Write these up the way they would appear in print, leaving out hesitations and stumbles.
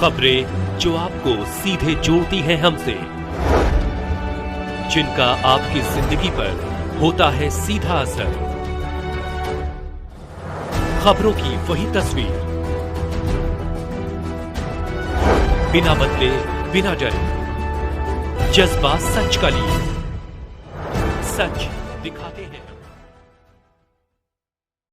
खबरें जो आपको सीधे जोड़ती हैं हमसे, जिनका आपकी जिंदगी पर होता है सीधा असर। खबरों की वही तस्वीर, बिना बदले बिना डरे, जज्बा सच का लिए, सच दिखाते हैं।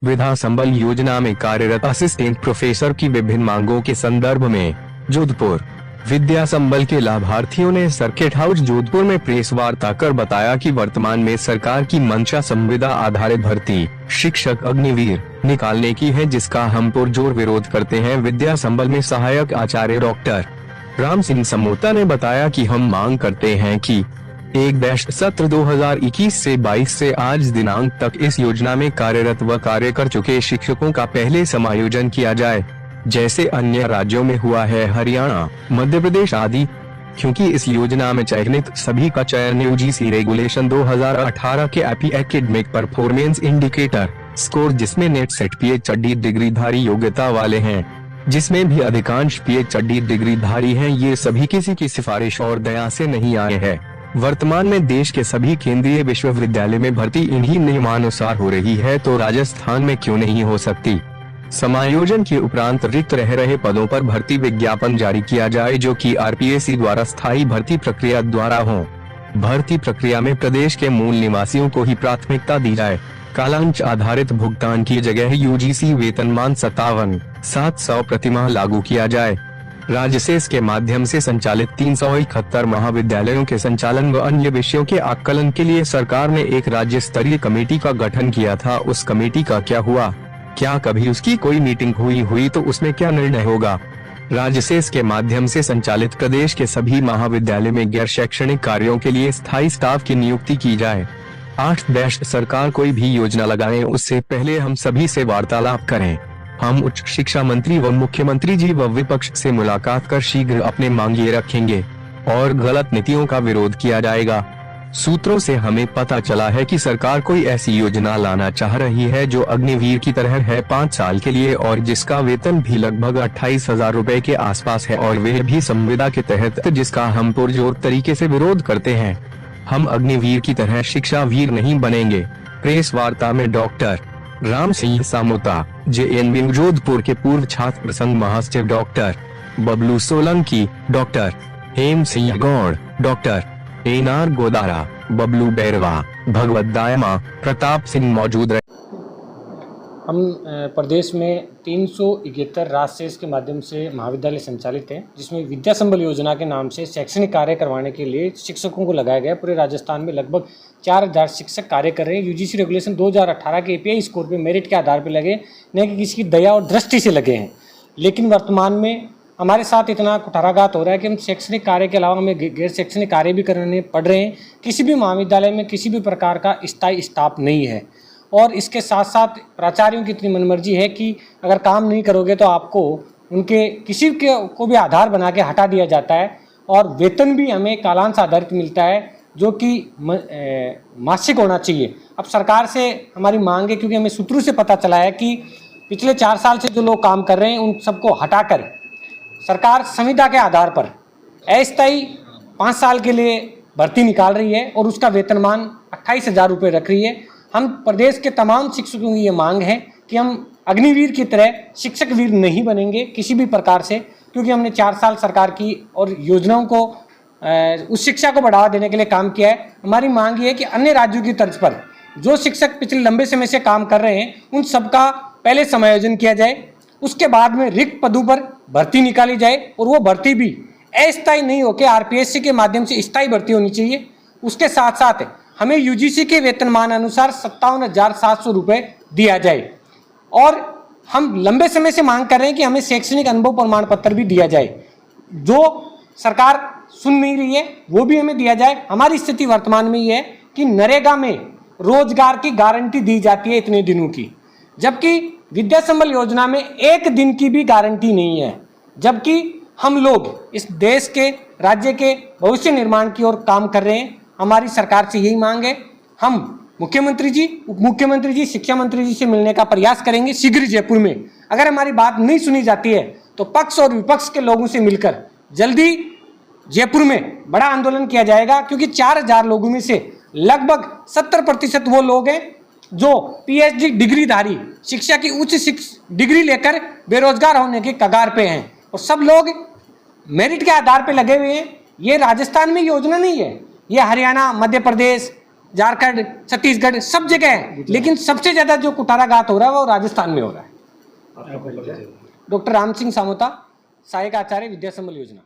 विधा संबल योजना में कार्यरत असिस्टेंट प्रोफेसर की विभिन्न मांगों के संदर्भ में जोधपुर विद्या संबल के लाभार्थियों ने सर्किट हाउस जोधपुर में प्रेस वार्ता कर बताया कि वर्तमान में सरकार की मंशा संविदा आधारित भर्ती शिक्षक अग्निवीर निकालने की है, जिसका हम पुरजोर विरोध करते हैं। विद्या संबल में सहायक आचार्य डॉक्टर राम सिंह समोता ने बताया कि हम मांग करते हैं कि 1 सत्र 2021 से 22 से आज दिनांक तक इस योजना में कार्यरत व कार्य कर चुके शिक्षकों का पहले समायोजन किया जाए, जैसे अन्य राज्यों में हुआ है, हरियाणा, मध्य प्रदेश आदि, क्योंकि इस योजना में चयनित सभी का चयन यूजीसी रेगुलेशन 2018 के एकेडमिक परफॉर्मेंस इंडिकेटर स्कोर, जिसमें नेट सेट पीएचडी डिग्रीधारी योग्यता वाले हैं, जिसमें भी अधिकांश पीएचडी डिग्रीधारी हैं, ये सभी किसी की सिफारिश और दया से नहीं आए हैं। वर्तमान में देश के सभी केंद्रीय विश्वविद्यालय में भर्ती इन्हीं नियमानुसार हो रही है, तो राजस्थान में क्यों नहीं हो सकती। समायोजन के उपरांत रिक्त रह रहे पदों पर भर्ती विज्ञापन जारी किया जाए, जो कि आरपीएससी द्वारा स्थायी भर्ती प्रक्रिया द्वारा हो। भर्ती प्रक्रिया में प्रदेश के मूल निवासियों को ही प्राथमिकता दी जाए। कालांश आधारित भुगतान की जगह यूजीसी वेतनमान 57,700 प्रतिमाह लागू किया जाए। राजसेस के माध्यम से संचालित 371 महाविद्यालयों के संचालन व अन्य विषयों के आकलन के लिए सरकार ने एक राज्य स्तरीय कमेटी का गठन किया था। उस कमेटी का क्या हुआ? क्या कभी उसकी कोई मीटिंग हुई तो उसमें क्या निर्णय होगा? राजसेस के माध्यम से संचालित प्रदेश के सभी महाविद्यालय में गैर शैक्षणिक कार्यों के लिए स्थायी स्टाफ की नियुक्ति की जाए। 8 सरकार कोई भी योजना लगाए उससे पहले हम सभी से वार्तालाप करें। हम उच्च शिक्षा मंत्री व मुख्यमंत्री जी व विपक्ष से मुलाकात कर शीघ्र अपने मांगे रखेंगे और गलत नीतियों का विरोध किया जाएगा। सूत्रों से हमें पता चला है कि सरकार कोई ऐसी योजना लाना चाह रही है जो अग्निवीर की तरह है 5 साल के लिए, और जिसका वेतन भी लगभग 28,000 रुपए के आसपास है, और वह भी संविदा के तहत, जिसका हम पुरजोर तरीके से विरोध करते हैं। हम अग्निवीर की तरह शिक्षा वीर नहीं बनेंगे। प्रेस वार्ता में डॉक्टर राम सिंह समोता, जेएनयू जोधपुर के पूर्व छात्र संघ महासचिव डॉक्टर बबलू सोलंकी, डॉक्टर हेम सिंह गौड़, डॉक्टर एनआर गोदारा, बबलू बैरवा, भगवत दायमा, प्रताप सिंह मौजूद रहे। हम प्रदेश में 371 राजसेस के माध्यम से महाविद्यालय संचालित हैं, जिसमें विद्या संबल योजना के नाम से शैक्षणिक कार्य करवाने के लिए शिक्षकों को लगाया गया। पूरे राजस्थान में लगभग 4,000 शिक्षक कार्य कर रहे हैं। यूजीसी रेगुलेशन 2018 के एपीआई स्कोर पे मेरिट के आधार पर लगे, न कि किसी की दया और दृष्टि से लगे हैं। लेकिन वर्तमान में हमारे साथ इतना कुठाराघात हो रहा है कि हम शैक्षणिक कार्य के अलावा हमें गैर शैक्षणिक कार्य भी करने पड़ रहे हैं। किसी भी महाविद्यालय में किसी भी प्रकार का स्थायी स्टाफ नहीं है, और इसके साथ साथ प्राचार्यों की इतनी मनमर्जी है कि अगर काम नहीं करोगे तो आपको उनके किसी के को भी आधार बना के हटा दिया जाता है, और वेतन भी हमें कालांश आधारित मिलता है, जो कि मासिक होना चाहिए। अब सरकार से हमारी मांग है, क्योंकि हमें सूत्रों से पता चला है कि पिछले 4 साल से जो लोग काम कर रहे हैं उन सबको हटाकर सरकार संविदा के आधार पर अस्थायी 5 साल के लिए भर्ती निकाल रही है, और उसका वेतनमान 28,000 रुपये रख रही है। हम प्रदेश के तमाम शिक्षकों की ये मांग है कि हम अग्निवीर की तरह शिक्षक वीर नहीं बनेंगे किसी भी प्रकार से, क्योंकि हमने 4 साल सरकार की और योजनाओं को उस शिक्षा को बढ़ावा देने के लिए काम किया है। हमारी मांग ये है कि अन्य राज्यों की तर्ज पर जो शिक्षक पिछले लंबे समय से काम कर रहे हैं उन सबका पहले समायोजन किया जाए, उसके बाद में रिक्त पदों पर भर्ती निकाली जाए, और वो भर्ती भी अस्थायी नहीं होकर आरपीएससी के माध्यम से स्थायी भर्ती होनी चाहिए। उसके साथ साथ हमें यूजीसी के वेतनमान अनुसार 57,700 रुपये दिया जाए, और हम लंबे समय से मांग कर रहे हैं कि हमें शैक्षणिक अनुभव प्रमाण पत्र भी दिया जाए। जो सरकार सुन नहीं रही है वो भी हमें दिया जाए। हमारी स्थिति वर्तमान में ये है कि नरेगा में रोजगार की गारंटी दी जाती है इतने दिनों की, जबकि विद्या संबल योजना में 1 दिन की भी गारंटी नहीं है। जबकि हम लोग इस देश के राज्य के भविष्य निर्माण की ओर काम कर रहे हैं। हमारी सरकार से यही मांग है। हम मुख्यमंत्री जी, उप मुख्यमंत्री जी, शिक्षा मंत्री जी से मिलने का प्रयास करेंगे शीघ्र जयपुर में। अगर हमारी बात नहीं सुनी जाती है तो पक्ष और विपक्ष के लोगों से मिलकर जल्दी जयपुर में बड़ा आंदोलन किया जाएगा, क्योंकि 4000 लोगों में से लगभग 70% वो लोग हैं जो पीएचडी डिग्रीधारी, शिक्षा की उच्च डिग्री लेकर बेरोजगार होने के कगार पे हैं, और सब लोग मेरिट के आधार पे लगे हुए हैं। ये राजस्थान में योजना नहीं है, ये हरियाणा, मध्य प्रदेश, झारखंड, छत्तीसगढ़ सब जगह है, लेकिन सबसे ज्यादा जो कुठाराघात हो रहा है वो राजस्थान में हो रहा है। डॉक्टर राम सिंह सामोता, सहायक आचार्य, विद्या संबल योजना।